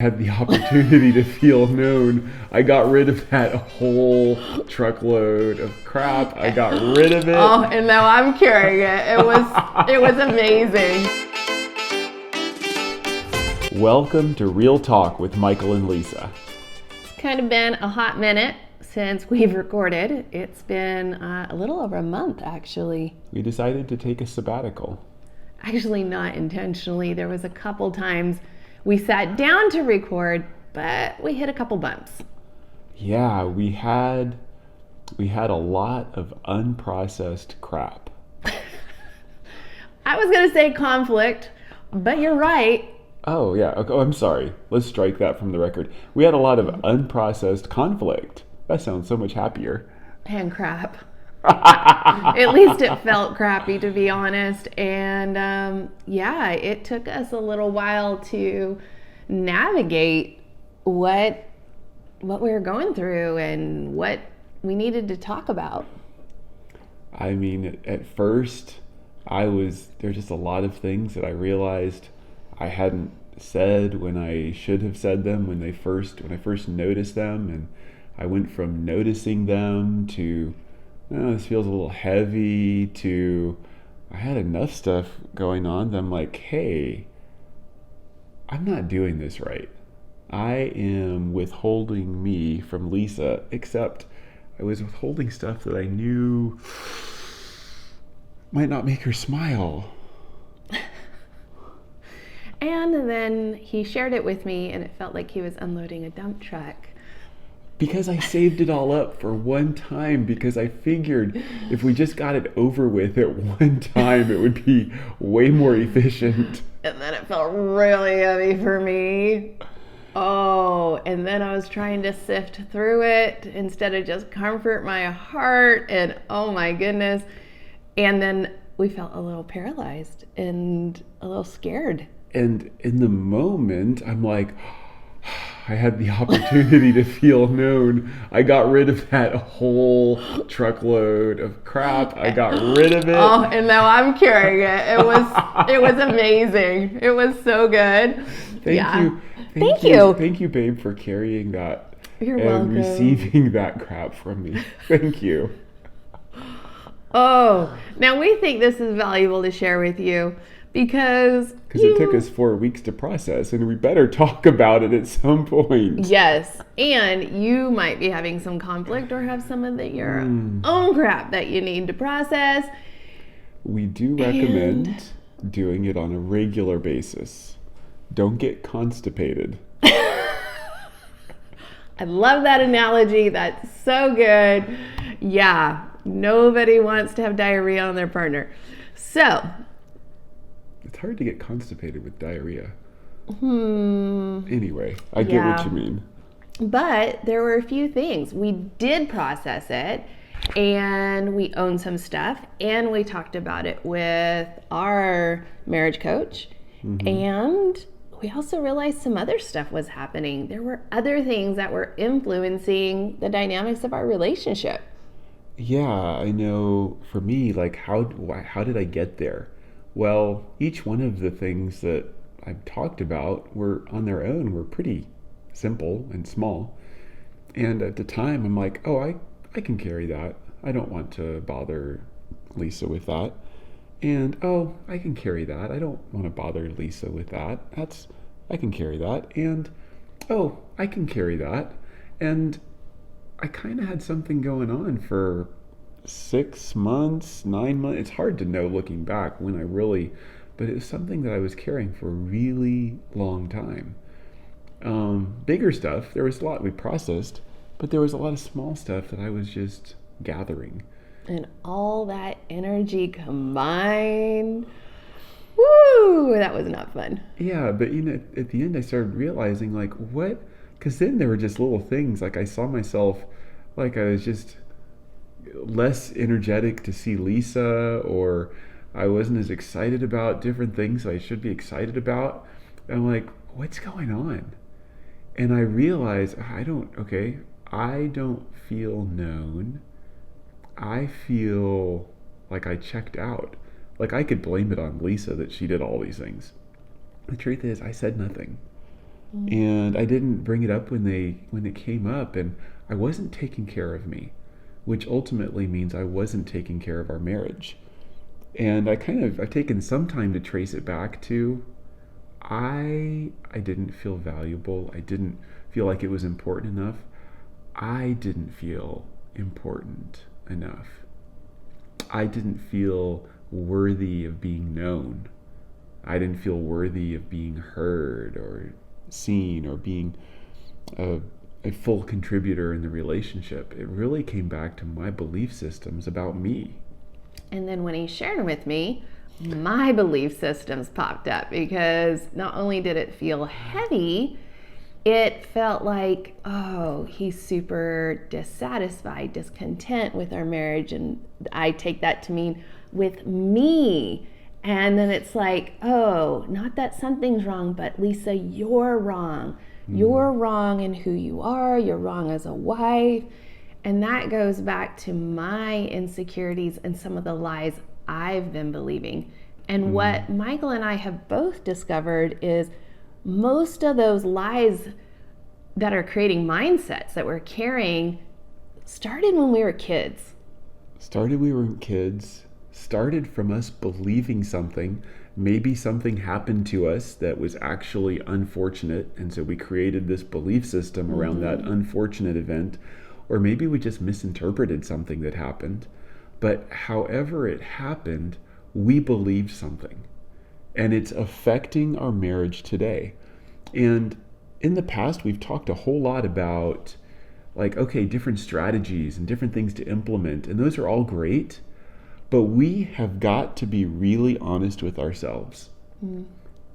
Had the opportunity to feel known. I got rid of that whole truckload of crap. I got rid of it. Oh, and now I'm carrying it. It was amazing. Welcome to Real Talk with Michael and Lisa. It's kind of been a hot minute since we've recorded. It's been a little over a month, actually. We decided to take a sabbatical. Actually, not intentionally. There was a couple times we sat down to record, but we hit a couple bumps. Yeah, we had a lot of unprocessed crap. I was going to say conflict, but you're right. Oh, yeah. Oh, I'm sorry. Let's strike that from the record. We had a lot of unprocessed conflict. That sounds so much happier. And crap. At least it felt crappy, to be honest. And yeah, it took us a little while to navigate what we were going through and what we needed to talk about. I mean, at first, there's just a lot of things that I realized I hadn't said when I should have said them when I first noticed them, and I went from noticing them to this feels a little heavy to I had enough stuff going on that I'm like, hey, I'm not doing this right. I am withholding me from Lisa, except I was withholding stuff that I knew might not make her smile. And then he shared it with me, and it felt like he was unloading a dump truck. Because I saved it all up for one time, because I figured if we just got it over with at one time, it would be way more efficient. And then it felt really heavy for me. Oh, and then I was trying to sift through it instead of just comfort my heart, and oh my goodness. And then we felt a little paralyzed and a little scared. And in the moment, I'm like, I had the opportunity to feel known. I got rid of that whole truckload of crap. I got rid of it. Oh, and now I'm carrying it. It was amazing. It was so good. Thank you. Thank you, babe, for carrying that. You're welcome. Receiving that crap from me. Thank you. Oh, now we think this is valuable to share with you because it took us 4 weeks to process, and we better talk about it at some point. Yes, and you might be having some conflict or have some of your own crap that you need to process. We do recommend doing it on a regular basis. Don't get constipated. I love that analogy. That's so good. Yeah, nobody wants to have diarrhea on their partner. So, it's hard to get constipated with diarrhea. Anyway, I get what you mean. But there were a few things. We did process it, and we owned some stuff, and we talked about it with our marriage coach, and we also realized some other stuff was happening. There were other things that were influencing the dynamics of our relationship. Yeah, I know. For me, like, how did I get there? Well, each one of the things that I've talked about were on their own were pretty simple and small. And at the time, I'm like, oh, I can carry that. I don't want to bother Lisa with that. And, oh, I can carry that. I don't want to bother Lisa with that. I can carry that. And, oh, I can carry that. And I kind of had something going on for 6 months, 9 months. It's hard to know looking back but it was something that I was carrying for a really long time. Bigger stuff, there was a lot we processed, but there was a lot of small stuff that I was just gathering. And all that energy combined, woo, that was not fun. Yeah, but at the end I started realizing, like, what? Because then there were just little things, like I saw myself, like I was just less energetic to see Lisa, or I wasn't as excited about different things I should be excited about. And I'm like, what's going on? And I realized I don't feel known. I feel like I checked out. Like I could blame it on Lisa that she did all these things. The truth is, I said nothing. And I didn't bring it up when it came up, and I wasn't taking care of me, which ultimately means I wasn't taking care of our marriage. And I've taken some time to trace it back to I didn't feel valuable. I didn't feel like it was important enough. I didn't feel important enough. I didn't feel worthy of being known. I didn't feel worthy of being heard or seen or being a, a full contributor in the relationship. It really came back to my belief systems about me. And then when he shared with me, my belief systems popped up, because not only did it feel heavy, it felt like, oh, he's super dissatisfied, discontent with our marriage. And I take that to mean with me. And then it's like, oh, not that something's wrong, but Lisa, you're wrong. You're wrong in who you are. You're wrong as a wife. And that goes back to my insecurities and some of the lies I've been believing. And what Michael and I have both discovered is most of those lies that are creating mindsets that we're carrying started when we were kids. Started from us believing something. Maybe something happened to us that was actually unfortunate, and so we created this belief system around that unfortunate event. Or maybe we just misinterpreted something that happened. But however it happened, we believed something. And it's affecting our marriage today. And in the past, we've talked a whole lot about, like, okay, different strategies and different things to implement. And those are all great. But we have got to be really honest with ourselves.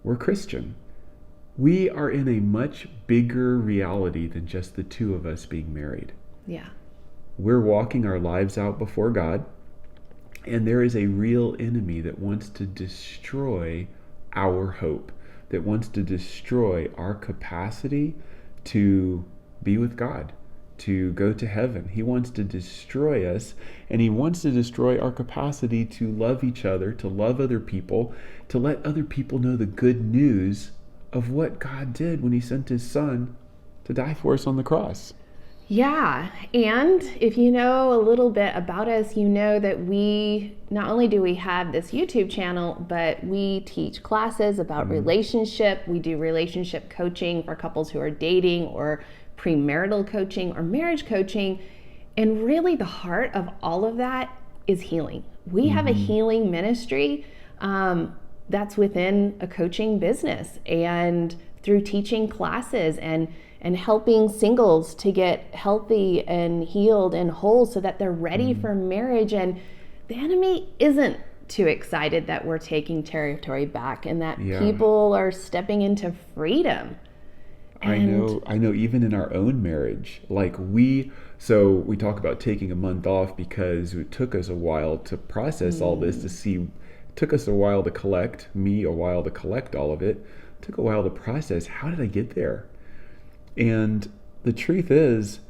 We're Christian. We are in a much bigger reality than just the two of us being married. Yeah. We're walking our lives out before God, and there is a real enemy that wants to destroy our hope, that wants to destroy our capacity to be with God, to go to heaven. He wants to destroy us, and he wants to destroy our capacity to love each other, to love other people, to let other people know the good news of what God did when he sent his son to die for us on the cross. Yeah, and if you know a little bit about us, you know that we, not only do we have this YouTube channel, but we teach classes about relationship. We do relationship coaching for couples who are dating, or premarital coaching, or marriage coaching. And really the heart of all of that is healing. We have a healing ministry that's within a coaching business, and through teaching classes and helping singles to get healthy and healed and whole so that they're ready for marriage. And the enemy isn't too excited that we're taking territory back and that people are stepping into freedom. And I know even in our own marriage, like we talk about taking a month off because it took us a while to process all this, to see, it took us a while to collect, me a while to collect all of it. It took a while to process, how did I get there? And the truth is,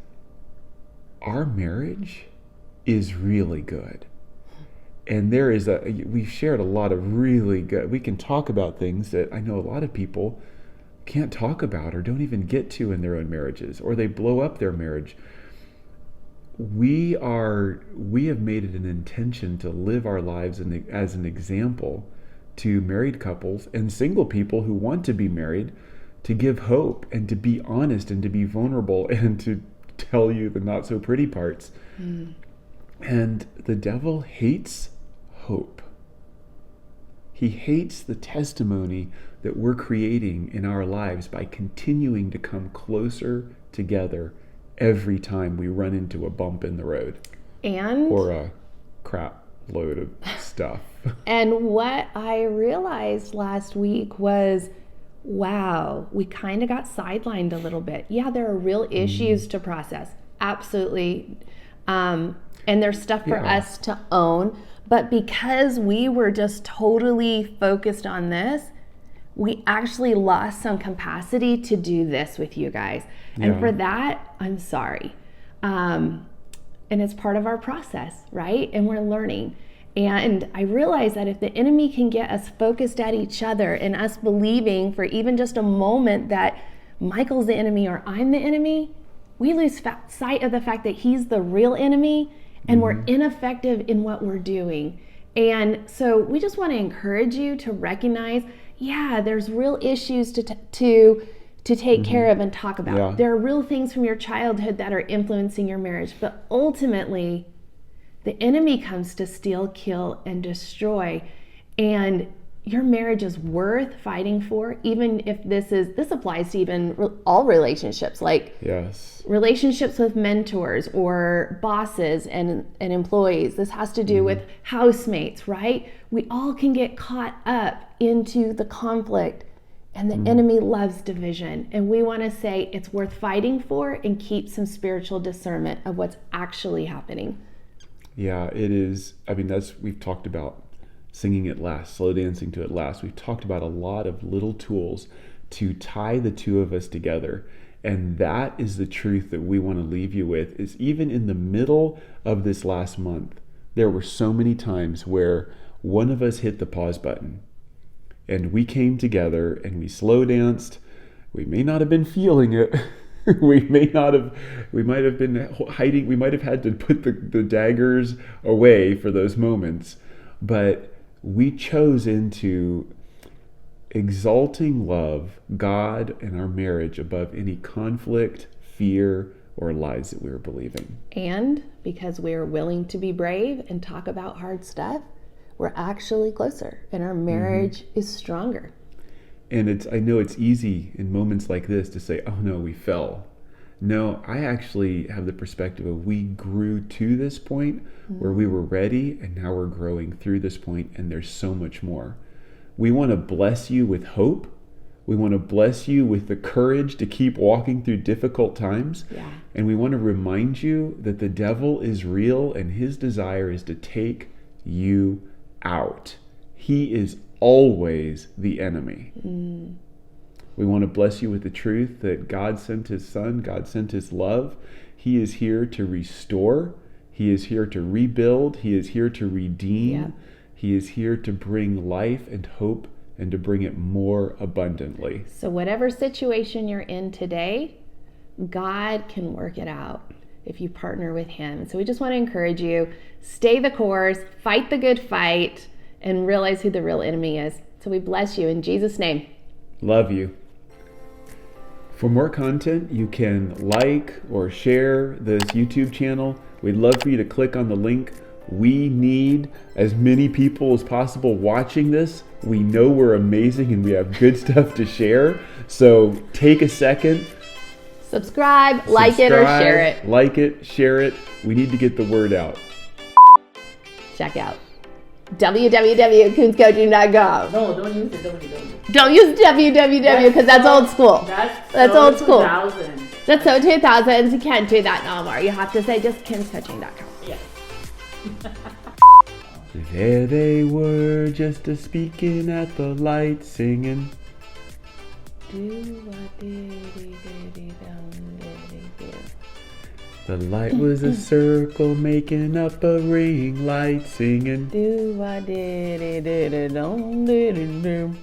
our marriage is really good. And we've shared a lot of really good, we can talk about things that I know a lot of people can't talk about or don't even get to in their own marriages, or they blow up their marriage. We have made it an intention to live our lives as an example to married couples and single people who want to be married, to give hope and to be honest and to be vulnerable and to tell you the not so pretty parts. And the devil hates hope. He hates the testimony that we're creating in our lives by continuing to come closer together every time we run into a bump in the road. And or a crap load of stuff. And what I realized last week was, wow, we kind of got sidelined a little bit. Yeah, there are real issues to process. Absolutely. And there's stuff for us to own. But because we were just totally focused on this, we actually lost some capacity to do this with you guys. And for that, I'm sorry. And it's part of our process, right? And we're learning. And I realize that if the enemy can get us focused at each other and us believing for even just a moment that Michael's the enemy or I'm the enemy, we lose sight of the fact that he's the real enemy and we're ineffective in what we're doing. And so we just want to encourage you to recognize, yeah, there's real issues to take care of and talk about. Yeah. There are real things from your childhood that are influencing your marriage, but ultimately the enemy comes to steal, kill, and destroy. And your marriage is worth fighting for, even if this applies to even all relationships, like Yes. relationships with mentors or bosses and employees. This has to do with housemates, right? We all can get caught up into the conflict, and the enemy loves division. And we want to say it's worth fighting for and keep some spiritual discernment of what's actually happening. Yeah, it is. I mean, we've talked about singing it last, slow dancing to it last. We've talked about a lot of little tools to tie the two of us together. And that is the truth that we want to leave you with, is even in the middle of this last month, there were so many times where one of us hit the pause button and we came together and we slow danced. We may not have been feeling it. we might have been hiding. We might have had to put the daggers away for those moments, but we chose into exalting love, God, and our marriage above any conflict, fear, or lies that we were believing. And because we're willing to be brave and talk about hard stuff, we're actually closer and our marriage is stronger. And I know it's easy in moments like this to say, oh no, we fell. No, I actually have the perspective of we grew to this point where we were ready, and now we're growing through this point, and there's so much more. We want to bless you with hope. We want to bless you with the courage to keep walking through difficult times. Yeah. And we want to remind you that the devil is real, and his desire is to take you out. He is always the enemy. We want to bless you with the truth that God sent his son, God sent his love. He is here to restore. He is here to rebuild. He is here to redeem. Yeah. He is here to bring life and hope and to bring it more abundantly. So whatever situation you're in today, God can work it out if you partner with him. So we just want to encourage you, stay the course, fight the good fight, and realize who the real enemy is. So we bless you in Jesus' name. Love you. For more content, you can like or share this YouTube channel. We'd love for you to click on the link. We need as many people as possible watching this. We know we're amazing and we have good stuff to share. So take a second. Subscribe, like it, or share it. Like it, share it. We need to get the word out. Check out www.coonscoaching.com. No, don't use the www. Don't use www because that's old school. That's old school. 2000. That's so 2000s. You can't do that no more. You have to say just coonscoaching.com. Yeah. There they were, just a speaking at the light, singing. The light was a circle making up a ring light, singing. Do I did it, did it, don't did it, do.